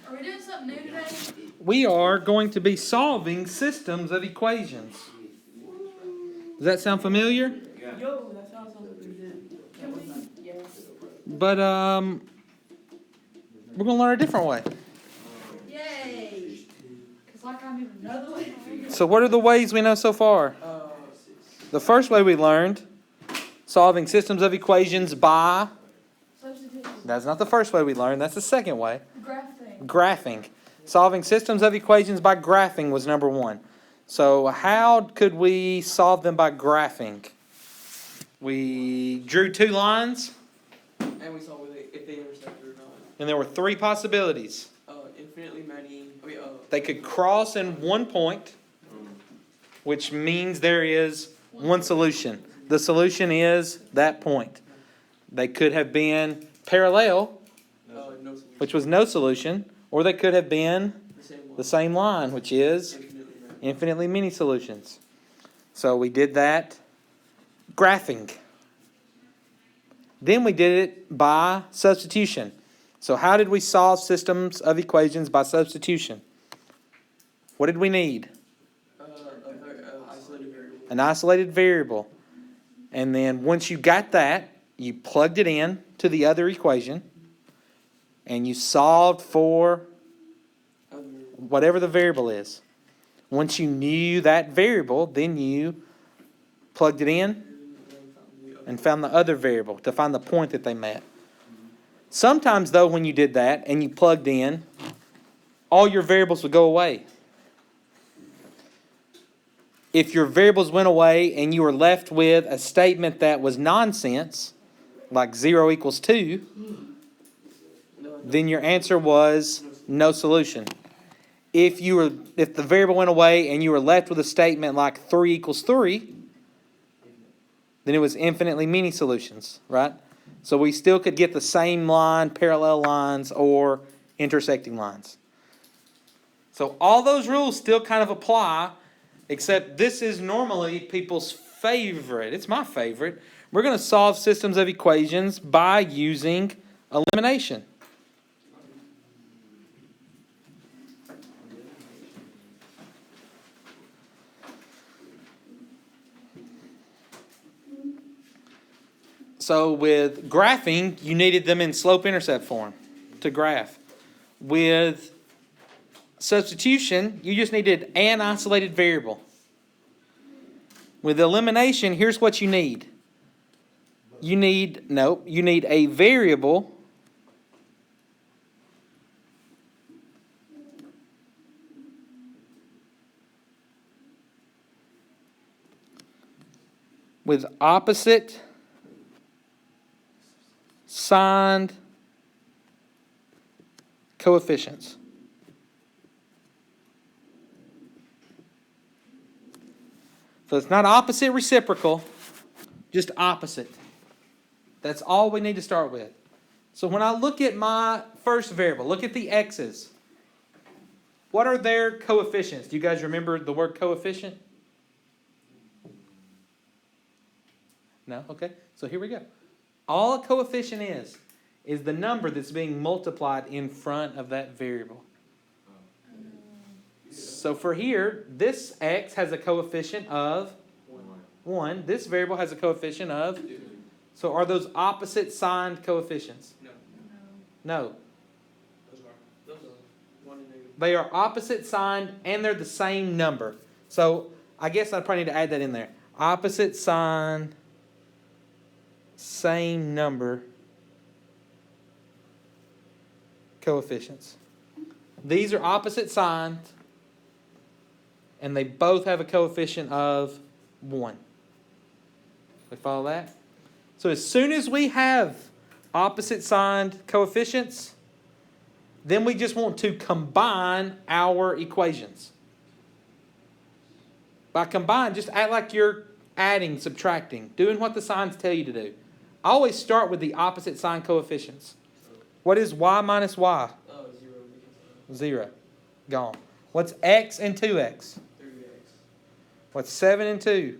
Are we doing something new today? We are going to be solving systems of equations. Does that sound familiar? Yo, that sounds pretty good. Can we? Yeah. But we're going to learn a different way. Yay! Because like I knew another way. So what are the ways we know so far? The first way we learned, solving systems of equations by... Substitution. That's not the first way we learned. That's the second way. Graph thing. Graphing. Solving systems of equations by graphing was number one. So how could we solve them by graphing? We drew two lines. And we saw if they intersected or not. And there were three possibilities. Infinitely many. They could cross in one point, which means there is one solution. The solution is that point. They could have been parallel, which was no solution, or they could have been the same line, which is infinitely many solutions. So we did that graphing. Then we did it by substitution. So how did we solve systems of equations by substitution? What did we need? Isolated variable. An isolated variable. And then once you got that, you plugged it in to the other equation, and you solved for whatever the variable is. Once you knew that variable, then you plugged it in and found the other variable to find the point that they met. Sometimes, though, when you did that and you plugged in, all your variables would go away. If your variables went away and you were left with a statement that was nonsense, like 0 equals 2, then your answer was no solution. If the variable went away and you were left with a statement like 3 equals 3, then it was infinitely many solutions, right? So we still could get the same line, parallel lines, or intersecting lines. So all those rules still kind of apply, except this is normally people's favorite. It's my favorite. We're going to solve systems of equations by using elimination. So with graphing, you needed them in slope-intercept form to graph. With substitution, you just needed an isolated variable. With elimination, here's what you need. You need a variable with opposite signed coefficients. So it's not opposite reciprocal, just opposite. That's all we need to start with. So when I look at my first variable, look at the x's. What are their coefficients? Do you guys remember the word coefficient? No? Okay. So here we go. All a coefficient is the number that's being multiplied in front of that variable. So for here, this x has a coefficient of 1. This variable has a coefficient of 2. So are those opposite signed coefficients? No. Those are 1 and negative. They are opposite signed and they're the same number. So I guess I probably need to add that in there. Opposite sign, same number coefficients. These are opposite signed and they both have a coefficient of 1. We follow that? So as soon as we have opposite signed coefficients, then we just want to combine our equations. By combine, just act like you're adding, subtracting, doing what the signs tell you to do. I always start with the opposite sign coefficients. What is y minus y? 0. 0. Gone. What's x and 2x? 3x. What's 7 and 2? 9.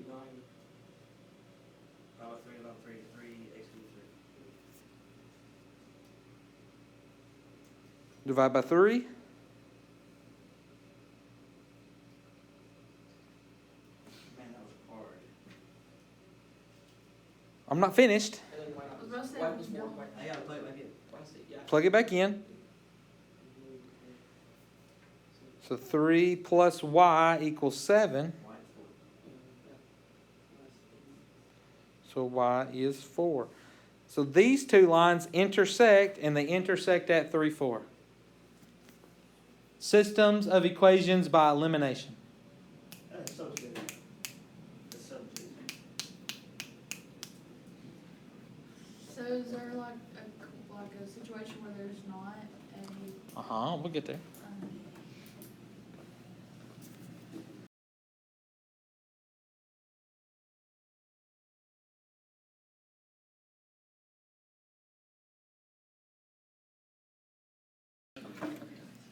3 x 3. Divide by 3. Man, that was hard. I'm not finished. And then white I was about to say, white was more don't- white. I gotta play it like it. Yeah. Plug it back in. So 3 plus y equals 7. White's So y is 4. So these two lines intersect, and they intersect at 3, 4. Systems of equations by elimination. substitute. It's substitute. So is there like a situation where there's not a, We'll get there.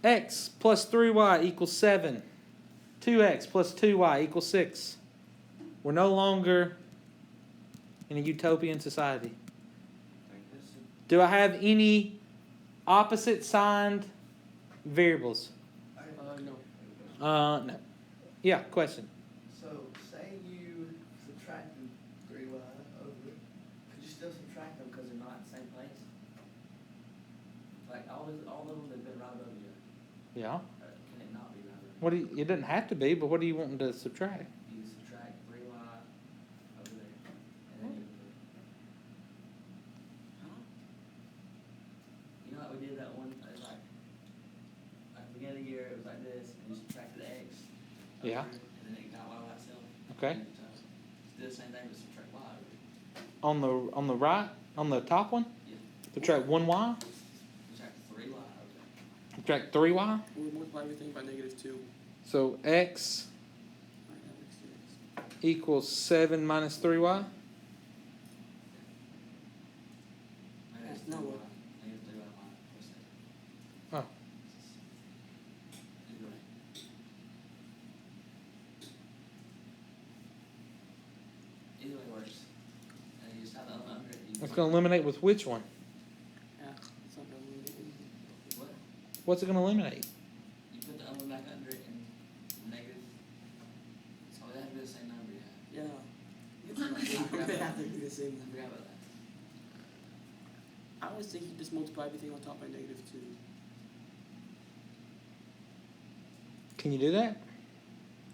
X plus 3y equals 7. 2x plus 2y equals 6. We're no longer in a utopian society. Like this. Do I have any opposite signed variables? No. No. Yeah, question. So, say you subtracted 3y over it, could you still subtract them because they're not in the same place? Like, all of them have been right above you, Yeah. can it not be right above What do you, it doesn't have to be, but what are you wanting to subtract? you? You subtract 3y over there, and then you know how we did that one, it's like, at the beginning of the year, it was like this, and you subtracted x. over Yeah. it, And then it got y by itself. Okay. And so, do the same thing, but subtract y over it. On the right, on the top one, Yeah. subtract 1y, Subtract 3y over there. subtract 3y. We multiply everything by -2. So x equals 7 minus 3y. Negative No. 3y. Negative 3y minus 7. Oh. Either way. Either way works. And you just have the under it. It's going to eliminate with which one? Yeah, it's not gonna be What? What's it going to eliminate? You put the element back under it and negative. So they have to be the same number, yeah. Yeah. They have to be the same. I forgot about that. I always think you just multiply everything on top by -2. Can you do that?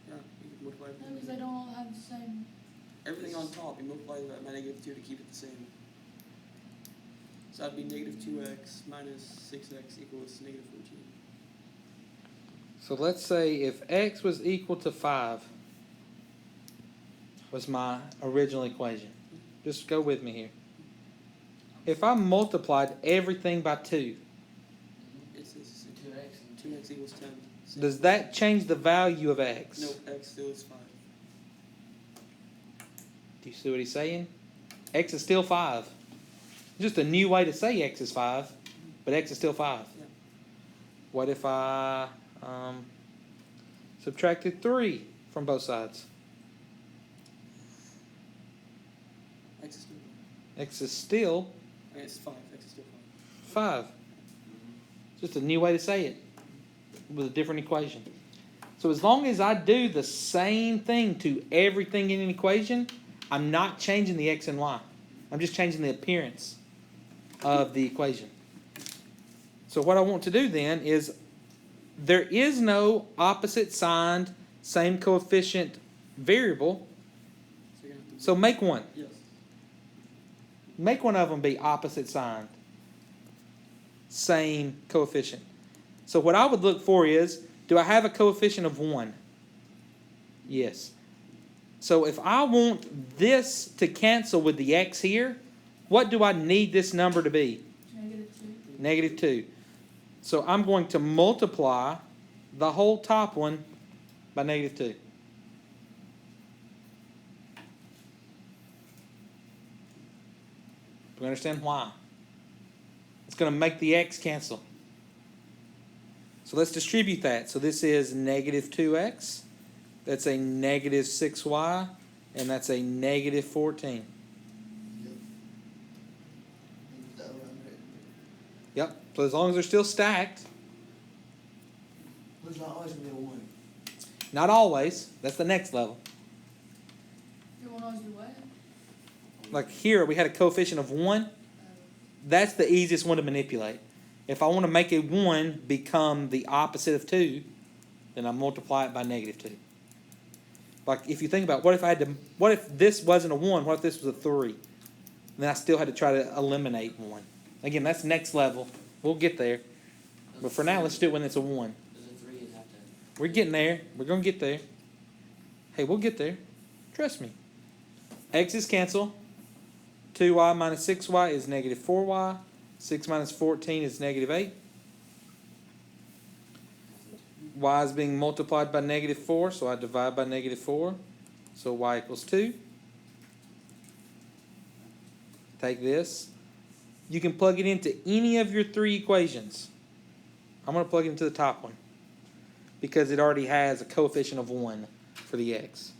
Yeah, you can multiply no, everything. because they don't all have the same. Everything on top, you multiply that by -2 to keep it the same. So that'd be -2x minus 6x equals -14. So let's say if x was equal to 5 was my original equation. Just go with me here. If I multiplied everything by 2, It's 2x and 2x equals 10. does that change the value of x? No, x still is 5. Do you see what he's saying? X is still 5. Just a new way to say x is 5, but x is still 5. Yeah. What if I subtracted 3 from both sides? X is still 5. X is still Okay, it's 5. X is still 5. Just a new way to say it with a different equation. So as long as I do the same thing to everything in an equation, I'm not changing the x and y. I'm just changing the appearance of the equation. So what I want to do then is there is no opposite signed, same coefficient variable. 5. So you're gonna have to. So make one. Yes. Make one of them be opposite signed, same coefficient. So what I would look for is, do I have a coefficient of 1? Yes. So if I want this to cancel with the x here, what do I need this number to be? -2. -2. So I'm going to multiply the whole top one by -2. Do we understand why? It's going to make the x cancel. So let's distribute that. So this is -2x. That's a -6y. And that's a -14. Yep. So as long as they're still stacked, There's not always gonna be a one. Not always. That's the next level. You wanna always do what? Like here, we had a coefficient of 1. That's the easiest one to manipulate. If I want to make a 1 become the opposite of 2, then I multiply it by -2. Like if you think about what if this wasn't a 1, what if this was a 3? Then I still had to try to eliminate 1. Again, that's next level. We'll get there. But for now, let's do it when it's a 1. Does a 3 have to? We're getting there. We're going to get there. Hey, we'll get there. Trust me. X's cancel. 2y minus 6y is -4y. 6 minus 14 is -8. Y is being multiplied by -4, so I divide by -4. So y equals 2. Take this. You can plug it into any of your 3 equations. I'm going to plug it into the top one because it already has a coefficient of 1 for the x.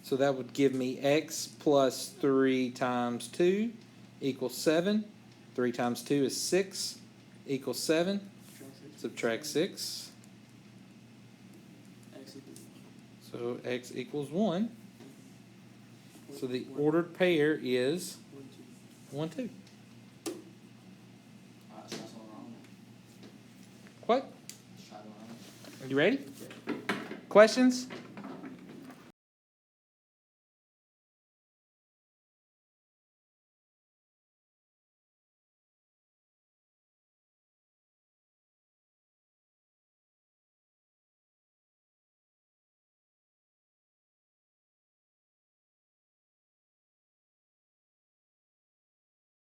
So that would give me x plus 3 times 2 equals 7. 3 times 2 is 6 equals 7. Subtract 6. X equals So x equals 1. So the ordered pair is 1, 2. 1, 2. Alright, so that's all wrong. What? Let's try the wrong. Are you ready? Questions?